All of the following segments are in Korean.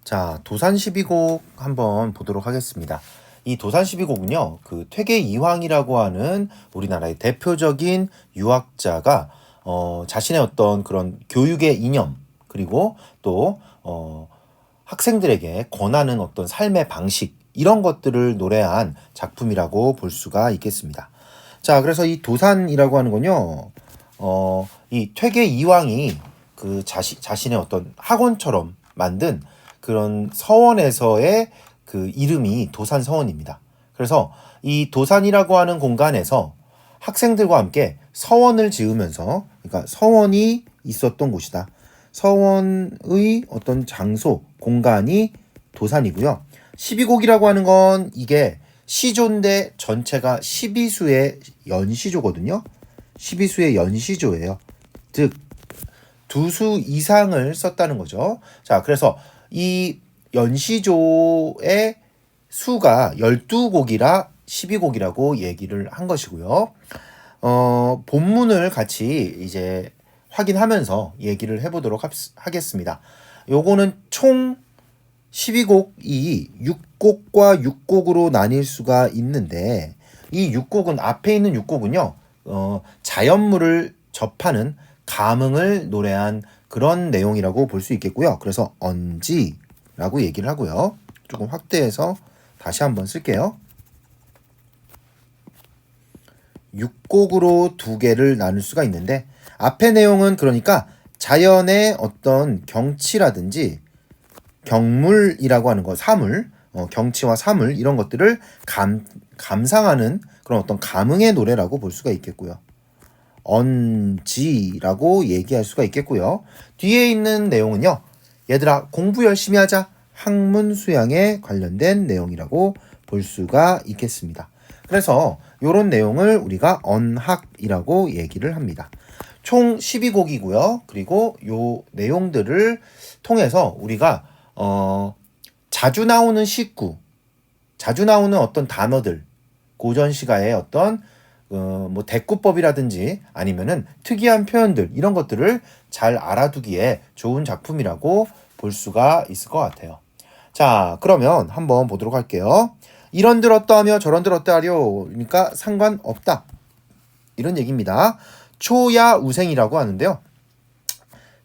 자, 도산 12곡 한번 보도록 하겠습니다. 이 도산 12곡은요, 그 퇴계 이황이라고 하는 우리나라의 대표적인 유학자가 자신의 어떤 그런 교육의 이념, 그리고 또 학생들에게 권하는 어떤 삶의 방식, 이런 것들을 노래한 작품이라고 볼 수가 있겠습니다. 자, 그래서 이 도산이라고 하는 건요, 이 퇴계 이황이 그 자신의 어떤 학원처럼 만든 그런 서원에서의 그 이름이 도산 서원입니다. 그래서 이 도산이라고 하는 공간에서 학생들과 함께 서원을 지으면서, 그러니까 서원이 있었던 곳이다. 서원의 어떤 장소, 공간이 도산이고요. 12곡이라고 하는 건 이게 시조인데 전체가 12수의 연시조거든요. 12수의 연시조예요. 즉, 두 수 이상을 썼다는 거죠. 자, 그래서 이 연시조의 수가 12곡이라 12곡이라고 얘기를 한 것이고요. 본문을 같이 이제 확인하면서 얘기를 해보도록 하겠습니다. 요거는 총 12곡이 6곡과 6곡으로 나뉠 수가 있는데, 이 6곡은, 앞에 있는 6곡은요, 자연물을 접하는 감흥을 노래한 그런 내용이라고 볼 수 있겠고요. 그래서 언지라고 얘기를 하고요. 조금 확대해서 다시 한번 쓸게요. 6곡으로 두 개를 나눌 수가 있는데, 앞의 내용은 그러니까 자연의 어떤 경치라든지 경물이라고 하는 거, 사물, 경치와 사물, 이런 것들을 감상하는 그런 어떤 감흥의 노래라고 볼 수가 있겠고요. 언지라고 얘기할 수가 있겠고요. 뒤에 있는 내용은요, 얘들아 공부 열심히 하자, 학문 수양에 관련된 내용이라고 볼 수가 있겠습니다. 그래서 이런 내용을 우리가 언학이라고 얘기를 합니다. 총 12곡이고요. 그리고 요 내용들을 통해서 우리가 자주 나오는 식구, 자주 나오는 어떤 단어들, 고전 시가의 어떤 뭐 대꾸법이라든지 아니면은 특이한 표현들, 이런 것들을 잘 알아두기에 좋은 작품이라고 볼 수가 있을 것 같아요. 자, 그러면 한번 보도록 할게요. 이런들 어떠하며 저런들 어떠하려, 그러니까 상관없다, 이런 얘기입니다. 초야우생이라고 하는데요.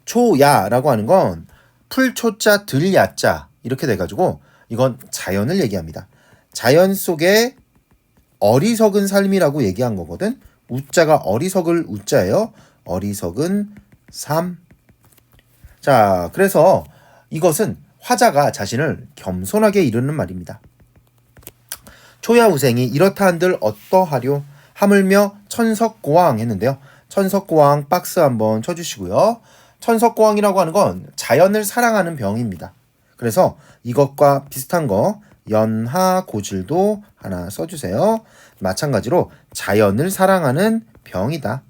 초야라고 하는 건 풀초자 들야자 이렇게 돼가지고 이건 자연을 얘기합니다. 자연 속에 어리석은 삶이라고 얘기한 거거든. 우자가 어리석을 우자예요. 어리석은 삶. 자, 그래서 이것은 화자가 자신을 겸손하게 이르는 말입니다. 초야우생이 이렇다 한들 어떠하려 하물며 천석고왕 했는데요. 천석고왕 박스 한번 쳐주시고요. 천석고왕이라고 하는 건 자연을 사랑하는 병입니다. 그래서 이것과 비슷한 거 연하고질도 하나 써주세요. 마찬가지로 자연을 사랑하는 병이다.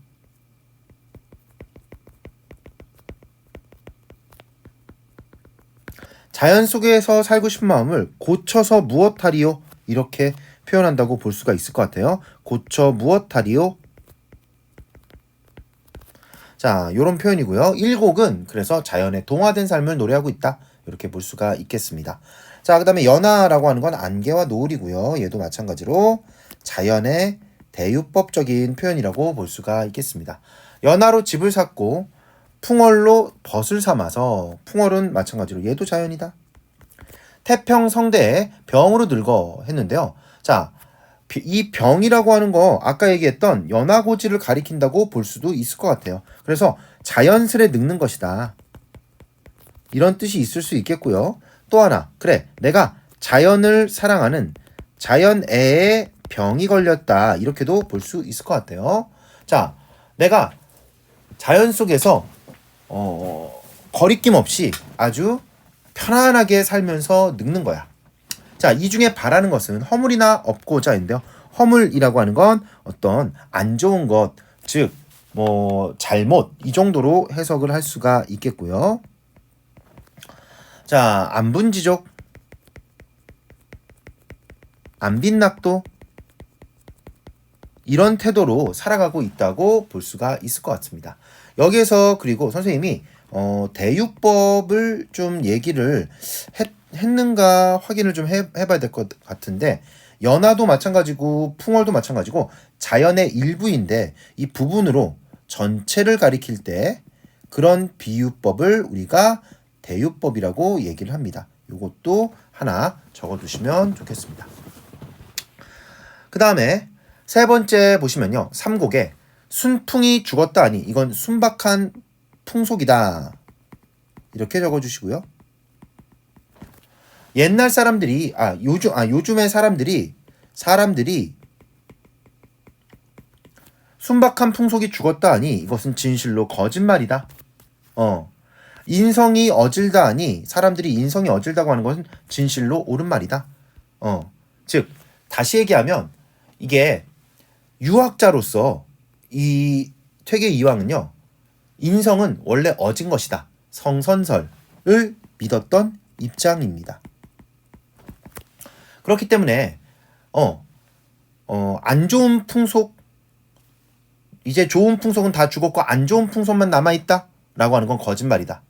자연 속에서 살고 싶은 마음을 고쳐서 무엇하리요? 이렇게 표현한다고 볼 수가 있을 것 같아요. 고쳐 무엇하리요? 자, 요런 표현이고요. 1곡은 그래서 자연에 동화된 삶을 노래하고 있다, 이렇게 볼 수가 있겠습니다. 자, 그 다음에 연하라고 하는 건 안개와 노을이고요. 얘도 마찬가지로 자연의 대유법적인 표현이라고 볼 수가 있겠습니다. 연하로 집을 샀고 풍월로 벗을 삼아서, 풍월은 마찬가지로 얘도 자연이다. 태평성대에 병으로 늙어 했는데요. 자, 이 병이라고 하는 거 아까 얘기했던 연하고지를 가리킨다고 볼 수도 있을 것 같아요. 그래서 자연스레 늙는 것이다, 이런 뜻이 있을 수 있겠고요. 또 하나, 그래, 내가 자연을 사랑하는 자연애에 병이 걸렸다, 이렇게도 볼 수 있을 것 같아요. 자, 내가 자연 속에서 거리낌 없이 아주 편안하게 살면서 늙는 거야. 자, 이 중에 바라는 것은 허물이나 없고자인데요. 허물이라고 하는 건 어떤 안 좋은 것, 즉 뭐 잘못, 이 정도로 해석을 할 수가 있겠고요. 자, 안분지족, 안빈낙도, 이런 태도로 살아가고 있다고 볼 수가 있을 것 같습니다. 여기에서 그리고 선생님이 대유법을 좀 얘기를 했는가 확인을 좀 해봐야 될 것 같은데, 연화도 마찬가지고 풍월도 마찬가지고 자연의 일부인데 이 부분으로 전체를 가리킬 때 그런 비유법을 우리가 대유법이라고 얘기를 합니다. 이것도 하나 적어두시면 좋겠습니다. 그 다음에 세 번째 보시면요. 삼곡에 순풍이 죽었다 하니 이건 순박한 풍속이다. 이렇게 적어주시고요. 옛날 사람들이 요즘의 사람들이 순박한 풍속이 죽었다 하니 이것은 진실로 거짓말이다. 인성이 어질다 하니 사람들이 인성이 어질다고 하는 것은 진실로 옳은 말이다. 즉 다시 얘기하면 이게 유학자로서 이 퇴계 이황은요. 인성은 원래 어진 것이다. 성선설을 믿었던 입장입니다. 그렇기 때문에 안 좋은 풍속, 이제 좋은 풍속은 다 죽었고 안 좋은 풍속만 남아있다 라고 하는 건 거짓말이다.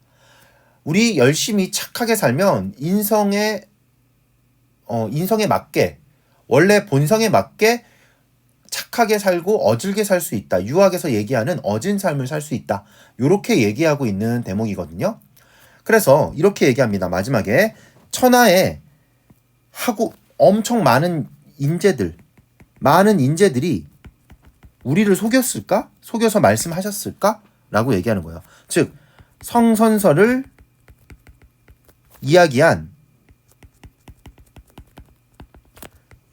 우리 열심히 착하게 살면 인성에 맞게, 원래 본성에 맞게 착하게 살고 어질게 살 수 있다. 유학에서 얘기하는 어진 삶을 살 수 있다. 이렇게 얘기하고 있는 대목이거든요. 그래서 이렇게 얘기합니다. 마지막에 천하에 엄청 많은 인재들이 우리를 속였을까? 속여서 말씀하셨을까? 라고 얘기하는 거예요. 즉 성선설을 이야기한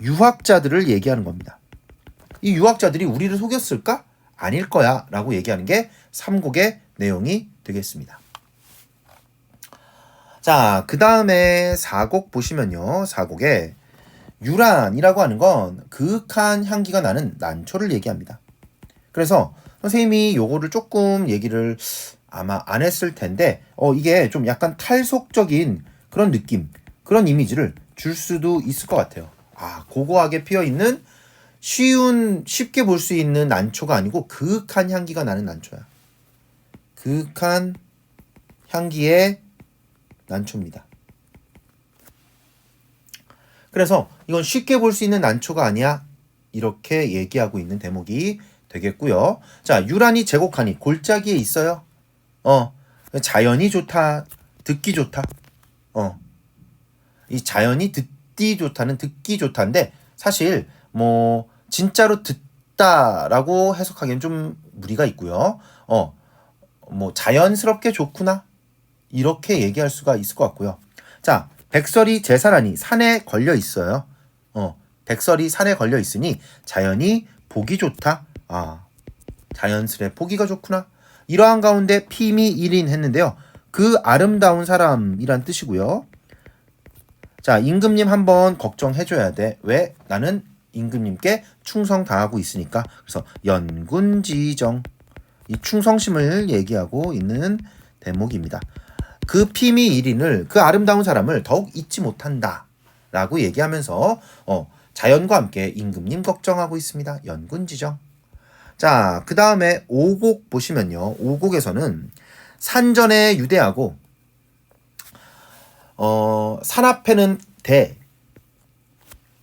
유학자들을 얘기하는 겁니다. 이 유학자들이 우리를 속였을까? 아닐 거야 라고 얘기하는 게 삼곡의 내용이 되겠습니다. 자, 그 다음에 사곡 보시면요. 사곡에 유란이라고 하는 건 그윽한 향기가 나는 난초를 얘기합니다. 그래서 선생님이 요거를 조금 얘기를 아마 안 했을 텐데 이게 좀 약간 탈속적인 그런 느낌, 그런 이미지를 줄 수도 있을 것 같아요. 고고하게 피어있는 쉽게 볼 수 있는 난초가 아니고 그윽한 향기가 나는 난초야. 그윽한 향기의 난초입니다. 그래서 이건 쉽게 볼 수 있는 난초가 아니야. 이렇게 얘기하고 있는 대목이 되겠고요. 자, 유란이 제곡하니 골짜기에 있어요. 자연이 좋다. 듣기 좋다. 이 자연이 듣기 좋다는 듣기 좋다인데 사실 뭐 진짜로 듣다라고 해석하기엔 좀 무리가 있고요. 뭐 자연스럽게 좋구나. 이렇게 얘기할 수가 있을 것 같고요. 자, 백설이 제사라니 산에 걸려 있어요. 백설이 산에 걸려 있으니 자연이 보기 좋다. 자연스레 보기가 좋구나. 이러한 가운데 피미 1인 했는데요. 그 아름다운 사람이란 뜻이고요. 자, 임금님 한번 걱정해줘야 돼. 왜? 나는 임금님께 충성 다하고 있으니까. 그래서 연군지정, 이 충성심을 얘기하고 있는 대목입니다. 그 피미 1인을, 그 아름다운 사람을 더욱 잊지 못한다 라고 얘기하면서 자연과 함께 임금님 걱정하고 있습니다. 연군지정. 자, 그 다음에 오곡 보시면요. 오곡에서는 산전에 유대하고 산 앞에는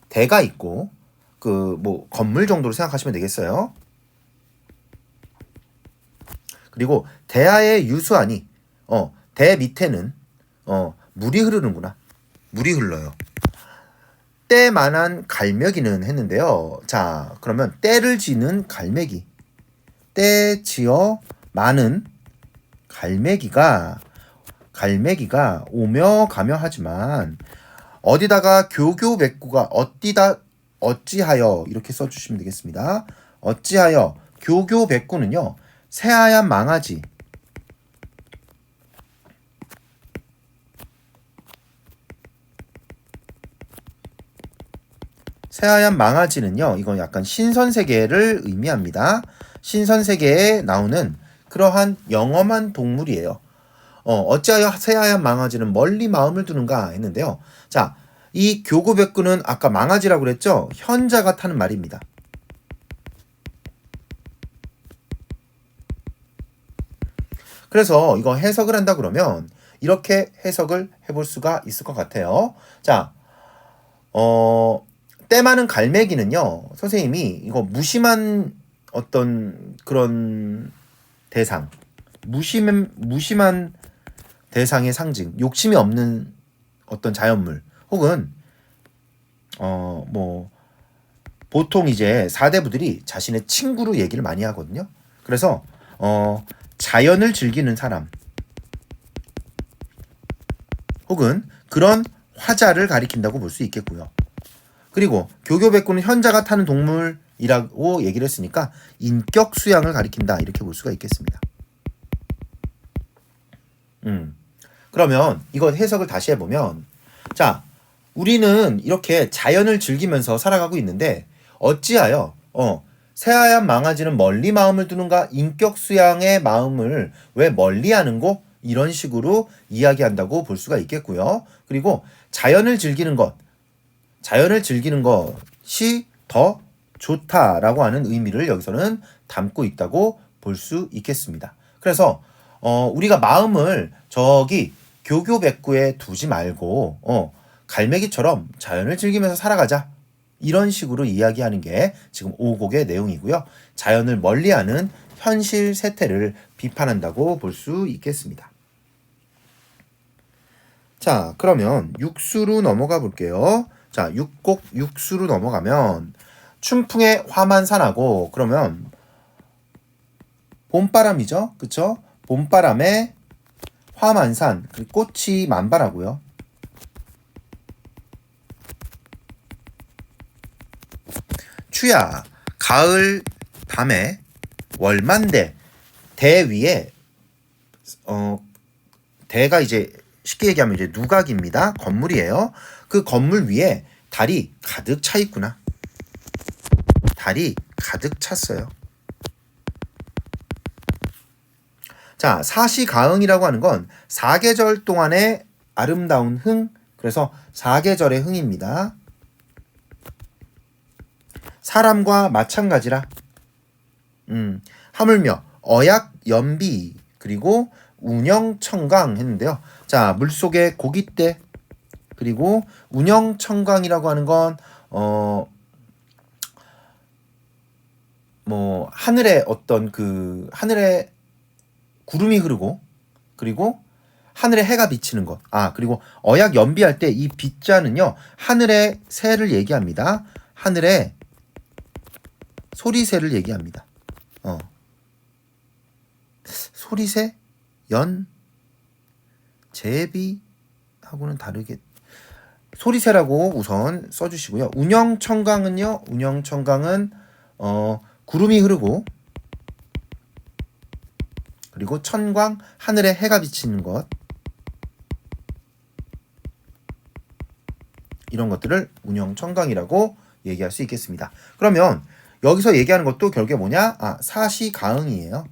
대가 있고 그 뭐 건물 정도로 생각하시면 되겠어요. 그리고 대하에 유수하니 대 밑에는 물이 흐르는구나. 물이 흘러요. 때만한 갈매기는 했는데요. 자, 그러면 때를 지는 갈매기, 때 지어 많은 갈매기가 오며 가며 하지만 어디다가 교교백구가 어찌하여 이렇게 써주시면 되겠습니다. 어찌하여 교교백구는요. 새하얀 망아지, 새하얀 망아지는요. 이건 약간 신선세계를 의미합니다. 신선세계에 나오는 그러한 영험한 동물이에요. 어찌하여 새하얀 망아지는 멀리 마음을 두는가 했는데요. 자, 이 교구백구는 아까 망아지라고 그랬죠? 현자가 타는 말입니다. 그래서 이거 해석을 한다 그러면 이렇게 해석을 해볼 수가 있을 것 같아요. 자, 때 많은 갈매기는요, 선생님이 이거 무심한 어떤 그런 대상, 무심한 대상의 상징, 욕심이 없는 어떤 자연물, 혹은 보통 이제 사대부들이 자신의 친구로 얘기를 많이 하거든요. 그래서 자연을 즐기는 사람, 혹은 그런 화자를 가리킨다고 볼 수 있겠고요. 그리고 교교백구는 현자가 타는 동물이라고 얘기를 했으니까 인격 수양을 가리킨다, 이렇게 볼 수가 있겠습니다. 그러면 이거 해석을 다시 해보면, 자, 우리는 이렇게 자연을 즐기면서 살아가고 있는데 어찌하여 새하얀 망아지는 멀리 마음을 두는가, 인격 수양의 마음을 왜 멀리 하는고, 이런 식으로 이야기한다고 볼 수가 있겠고요. 그리고 자연을 즐기는 것이 더 좋다라고 하는 의미를 여기서는 담고 있다고 볼 수 있겠습니다. 그래서 우리가 마음을 저기 교교백구에 두지 말고 갈매기처럼 자연을 즐기면서 살아가자, 이런 식으로 이야기하는 게 지금 5곡의 내용이고요. 자연을 멀리하는 현실 세태를 비판한다고 볼 수 있겠습니다. 자, 그러면 6수로 넘어가 볼게요. 자, 6곡 6수로 넘어가면 춘풍의 화만산하고, 그러면 봄바람이죠. 그쵸? 봄바람에 화만산, 꽃이 만발하고요. 추야, 가을 밤에 월만대, 대 위에 대가 이제 쉽게 얘기하면 이제 누각입니다. 건물이에요. 그 건물 위에 달이 가득 차 있구나. 달이 가득 찼어요. 자, 사시가흥이라고 하는 건 사계절 동안의 아름다운 흥, 그래서 사계절의 흥입니다. 사람과 마찬가지라. 하물며 어약 연비, 그리고 운영청강 했는데요. 자, 물속의 고깃대, 그리고 운영청강이라고 하는 건 하늘에 어떤 그 하늘에 구름이 흐르고, 그리고 하늘에 해가 비치는 것. 그리고 어약 연비할 때 이 빛자는요, 하늘의 새를 얘기합니다. 하늘의 소리새를 얘기합니다. 소리새, 제비하고는 다르게 소리새라고 우선 써주시고요. 운영청강은요, 운영청강은 구름이 흐르고, 그리고 천광, 하늘에 해가 비치는 것, 이런 것들을 운영청강이라고 얘기할 수 있겠습니다. 그러면 여기서 얘기하는 것도 결국에 뭐냐? 사시가흥이에요.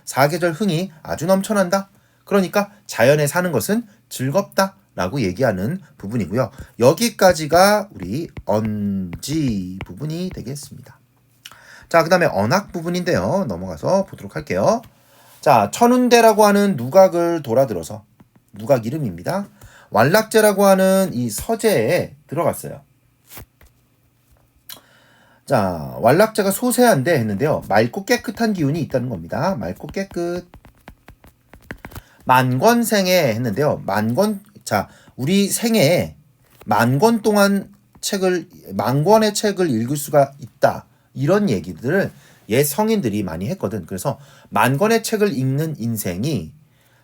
사계절 흥이 아주 넘쳐난다. 그러니까 자연에 사는 것은 즐겁다 라고 얘기하는 부분이고요. 여기까지가 우리 언지 부분이 되겠습니다. 자, 그 다음에 언악 부분인데요. 넘어가서 보도록 할게요. 자, 천운대라고 하는 누각을 돌아들어서, 누각 이름입니다. 완락제라고 하는 이 서재에 들어갔어요. 자, 완락제가 소세한데 했는데요. 맑고 깨끗한 기운이 있다는 겁니다. 맑고 깨끗. 만권생에 했는데요. 자, 우리 생애에 만권 동안 만권의 책을 읽을 수가 있다, 이런 얘기들을 옛 성인들이 많이 했거든. 그래서 만권의 책을 읽는 인생이,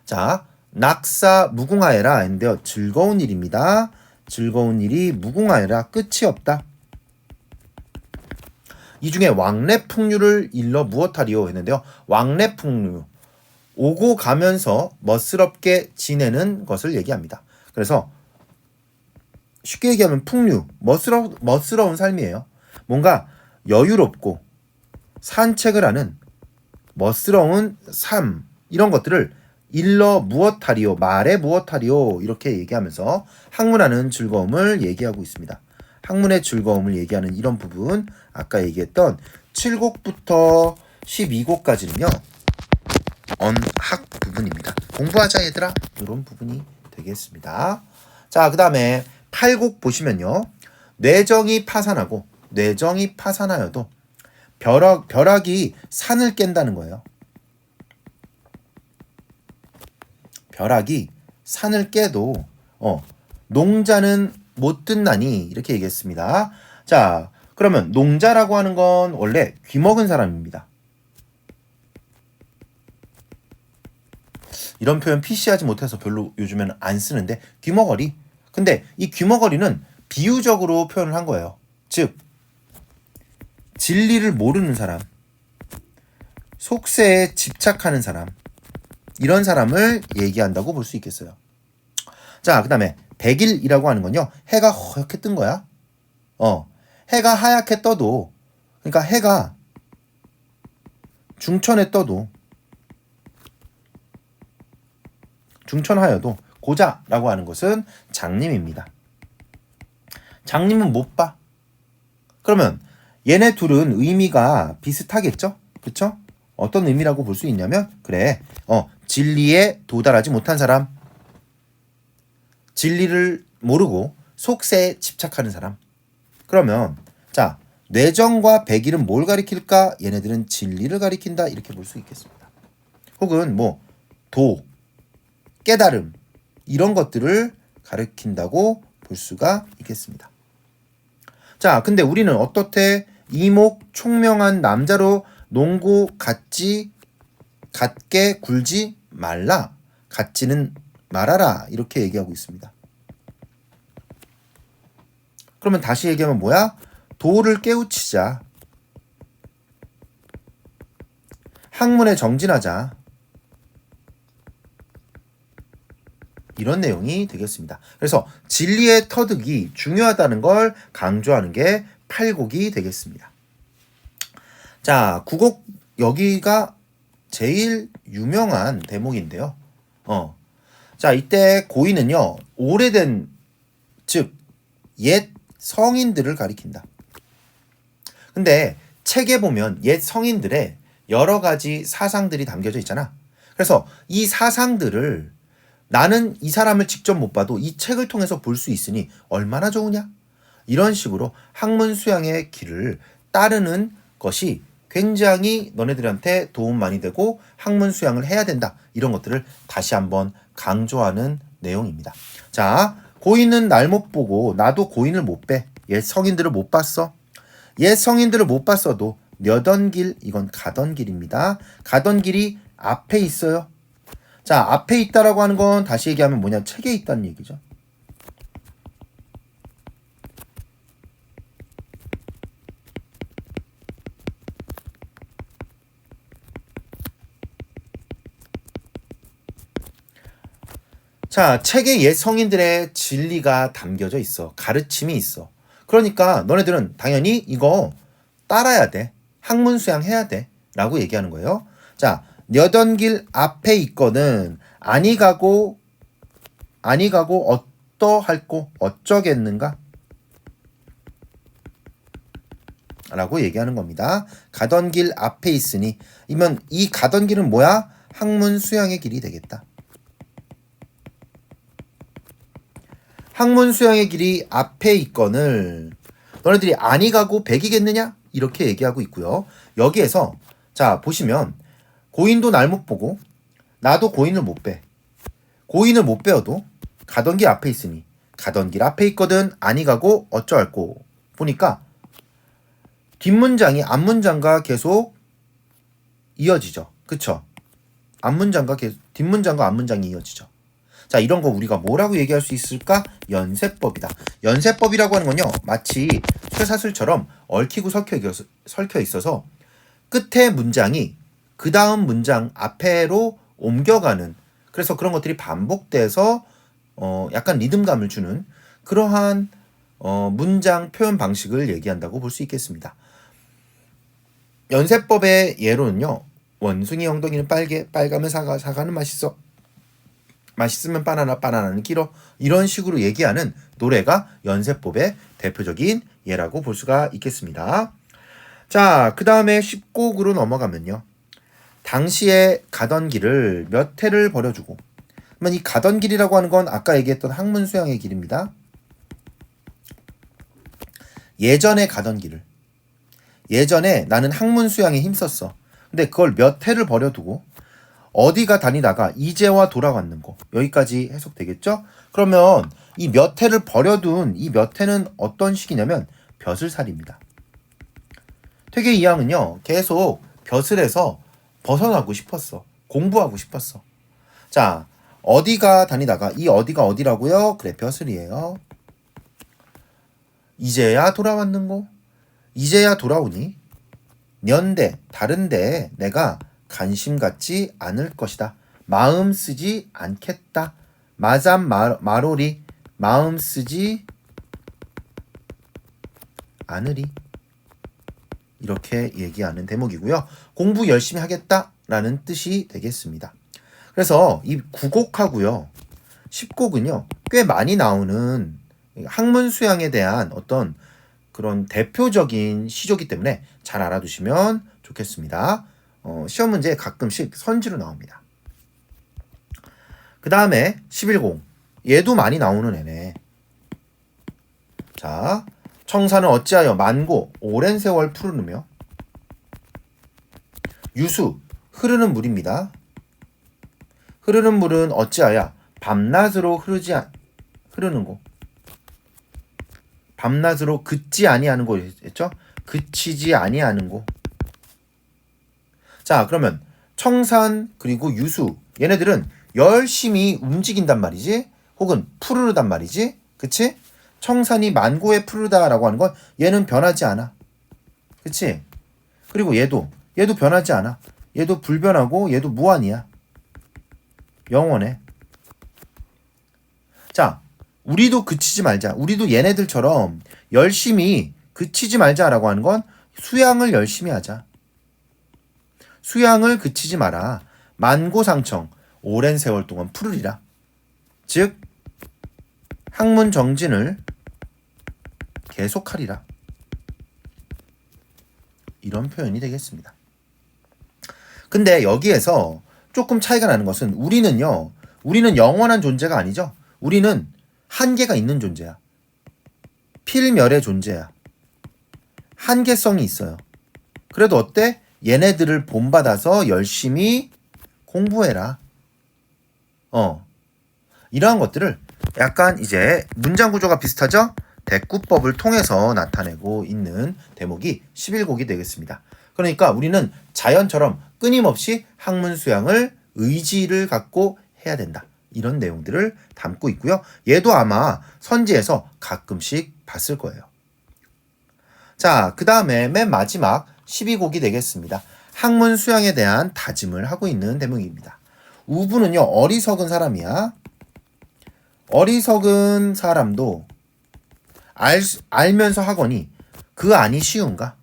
자, 낙사 무궁하여라 했는데요. 즐거운 일입니다. 즐거운 일이 무궁하여라, 끝이 없다. 이 중에 왕래풍류를 일러 무엇하리요 했는데요. 왕래풍류, 오고 가면서 멋스럽게 지내는 것을 얘기합니다. 그래서 쉽게 얘기하면 풍류, 멋스러운 삶이에요. 뭔가 여유롭고 산책을 하는 멋스러운 삶, 이런 것들을 일러 무엇하리요, 말해 무엇하리요, 이렇게 얘기하면서 학문하는 즐거움을 얘기하고 있습니다. 학문의 즐거움을 얘기하는 이런 부분, 아까 얘기했던 7곡부터 12곡까지는요 언학 부분입니다. 공부하자 얘들아, 이런 부분이 되겠습니다. 자, 그 다음에 8곡 보시면요, 뇌정이 파산하여도 벼락이 산을 깬다는 거예요. 벼락이 산을 깨도 농자는 못 듣나니, 이렇게 얘기했습니다. 자, 그러면 농자라고 하는 건 원래 귀먹은 사람입니다. 이런 표현 PC하지 못해서 별로 요즘에는 안 쓰는데, 귀머거리. 근데 이 귀머거리는 비유적으로 표현을 한 거예요. 즉, 진리를 모르는 사람, 속세에 집착하는 사람, 이런 사람을 얘기한다고 볼 수 있겠어요. 자, 그 다음에 백일이라고 하는 건요, 해가 허옇게 뜬 거야. 해가 하얗게 떠도, 그러니까 해가 중천에 떠도, 중천하여도 고자라고 하는 것은 장님입니다. 장님은 못 봐. 그러면 얘네 둘은 의미가 비슷하겠죠? 그쵸? 어떤 의미라고 볼 수 있냐면, 그래, 진리에 도달하지 못한 사람, 진리를 모르고 속세에 집착하는 사람. 그러면 자, 뇌정과 백일은 뭘 가리킬까? 얘네들은 진리를 가리킨다, 이렇게 볼 수 있겠습니다. 혹은 깨달음, 이런 것들을 가리킨다고 볼 수가 있겠습니다. 자, 근데 우리는 어떻게 이목 총명한 남자로 농고 갖게 굴지 말라, 갖지는 말아라, 이렇게 얘기하고 있습니다. 그러면 다시 얘기하면 뭐야? 도를 깨우치자, 학문에 정진하자, 이런 내용이 되겠습니다. 그래서 진리의 터득이 중요하다는 걸 강조하는 게 8곡이 되겠습니다. 자, 9곡, 여기가 제일 유명한 대목인데요. 자, 이때 고인은요, 오래된, 즉 옛 성인들을 가리킨다. 근데 책에 보면 옛 성인들의 여러 가지 사상들이 담겨져 있잖아. 그래서 이 사상들을 나는 이 사람을 직접 못 봐도 이 책을 통해서 볼 수 있으니 얼마나 좋으냐? 이런 식으로 학문 수양의 길을 따르는 것이 굉장히 너네들한테 도움 많이 되고 학문 수양을 해야 된다, 이런 것들을 다시 한번 강조하는 내용입니다. 자, 고인은 날 못 보고 나도 고인을 못 뵈. 옛 성인들을 못 봤어. 옛 성인들을 못 봤어도 려던 길, 이건 가던 길입니다. 가던 길이 앞에 있어요. 자, 앞에 있다라고 하는 건 다시 얘기하면 뭐냐? 책에 있다는 얘기죠. 자, 책에 옛 성인들의 진리가 담겨져 있어. 가르침이 있어. 그러니까 너네들은 당연히 이거 따라야 돼. 학문 수양해야 돼. 라고 얘기하는 거예요. 자, 려던 길 앞에 있거든 아니 가고 어떠할꼬 어쩌겠는가? 라고 얘기하는 겁니다. 가던 길 앞에 있으니, 이면 이 가던 길은 뭐야? 학문 수양의 길이 되겠다. 학문 수양의 길이 앞에 있거늘 너네들이 아니 가고 백이겠느냐? 이렇게 얘기하고 있고요. 여기에서 자, 보시면 고인도 날 못 보고 나도 고인을 못 뵈. 고인을 못 배워도 가던 길 앞에 있으니, 가던 길 앞에 있거든 아니 가고 어쩌할꼬. 보니까 뒷문장이 앞문장과 계속 이어지죠. 그쵸? 뒷문장과 앞문장이 이어지죠. 자, 이런 거 우리가 뭐라고 얘기할 수 있을까? 연세법이다. 연세법이라고 하는 건요, 마치 쇠사슬처럼 얽히고 설켜 있어서 끝에 문장이 그 다음 문장 앞에로 옮겨가는, 그래서 그런 것들이 반복돼서 약간 리듬감을 주는 그러한 문장 표현 방식을 얘기한다고 볼 수 있겠습니다. 연세법의 예로는요, 원숭이 엉덩이는 빨개, 빨가면 사과는 맛있어, 맛있으면 바나나는 길어, 이런 식으로 얘기하는 노래가 연세법의 대표적인 예라고 볼 수가 있겠습니다. 자, 그 다음에 10곡으로 넘어가면요, 당시에 가던 길을 몇 해를 버려주고, 그러면 이 가던 길이라고 하는 건 아까 얘기했던 학문 수양의 길입니다. 예전에 가던 길을, 예전에 나는 학문 수양에 힘썼어. 근데 그걸 몇 해를 버려두고 어디가 다니다가 이제와 돌아왔는 거, 여기까지 해석되겠죠? 그러면 이 몇 해를 버려둔 이 몇 해는 어떤 시기냐면 벼슬살이입니다. 퇴계 이항은요, 계속 벼슬에서 벗어나고 싶었어. 공부하고 싶었어. 자, 어디가 다니다가, 이 어디가 어디라고요? 그래, 벼슬이에요. 이제야 돌아왔는고? 이제야 돌아오니? 년대, 다른데 내가 관심 갖지 않을 것이다. 마음 쓰지 않겠다. 마잠 마로리, 마음 쓰지 않으리. 이렇게 얘기하는 대목이고요. 공부 열심히 하겠다라는 뜻이 되겠습니다. 그래서 이 9곡하고요. 10곡은요. 꽤 많이 나오는 학문 수양에 대한 어떤 그런 대표적인 시조기 때문에 잘 알아두시면 좋겠습니다. 시험 문제에 가끔씩 선지로 나옵니다. 그 다음에 11곡. 얘도 많이 나오는 애네. 자, 청사는 어찌하여 많고 오랜 세월 푸르르며. 유수, 흐르는 물입니다. 흐르는 물은 어찌하여 밤낮으로 흐르는 곳. 밤낮으로 그치 아니하는 곳이었죠? 그치지 아니하는 곳. 자, 그러면 청산 그리고 유수, 얘네들은 열심히 움직인단 말이지, 혹은 푸르르단 말이지, 그치? 청산이 만고에 푸르다라고 하는 건 얘는 변하지 않아, 그치? 그리고 얘도 변하지 않아. 얘도 불변하고 얘도 무한이야. 영원해. 자, 우리도 그치지 말자. 우리도 얘네들처럼 열심히 그치지 말자라고 하는 건 수양을 열심히 하자. 수양을 그치지 마라. 만고상청, 오랜 세월 동안 푸르리라. 즉 학문 정진을 계속하리라. 이런 표현이 되겠습니다. 근데 여기에서 조금 차이가 나는 것은 우리는 영원한 존재가 아니죠. 우리는 한계가 있는 존재야. 필멸의 존재야. 한계성이 있어요. 그래도 어때? 얘네들을 본받아서 열심히 공부해라. 이러한 것들을 약간 이제 문장 구조가 비슷하죠? 대꾸법을 통해서 나타내고 있는 대목이 11곡이 되겠습니다. 그러니까 우리는 자연처럼 끊임없이 학문 수양을 의지를 갖고 해야 된다. 이런 내용들을 담고 있고요. 얘도 아마 선지에서 가끔씩 봤을 거예요. 자, 그 다음에 맨 마지막 12곡이 되겠습니다. 학문 수양에 대한 다짐을 하고 있는 대목입니다. 우부는요, 어리석은 사람이야. 어리석은 사람도 알면서 하거니 그 안이 쉬운가?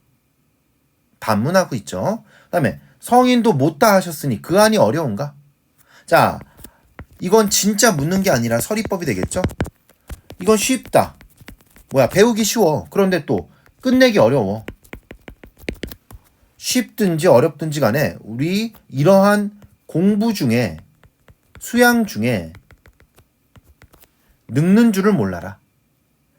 반문하고 있죠. 그 다음에 성인도 못다 하셨으니 그 안이 어려운가? 자, 이건 진짜 묻는 게 아니라 서리법이 되겠죠? 이건 쉽다. 배우기 쉬워. 그런데 또 끝내기 어려워. 쉽든지 어렵든지 간에 우리 이러한 공부 중에, 수양 중에 늙는 줄을 몰라라.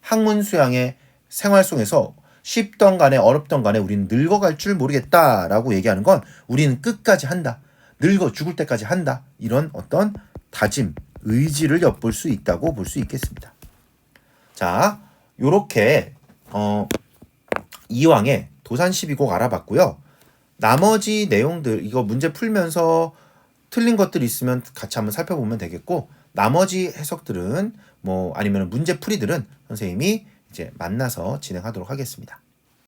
학문 수양의 생활 속에서 쉽던 간에 어렵던 간에 우리는 늙어갈 줄 모르겠다라고 얘기하는 건 우리는 끝까지 한다. 늙어 죽을 때까지 한다. 이런 어떤 다짐, 의지를 엿볼 수 있다고 볼 수 있겠습니다. 자, 요렇게 이왕에 도산 12곡 알아봤고요. 나머지 내용들, 이거 문제 풀면서 틀린 것들 있으면 같이 한번 살펴보면 되겠고, 나머지 해석들은 아니면 문제 풀이들은 선생님이 이제 만나서 진행하도록 하겠습니다.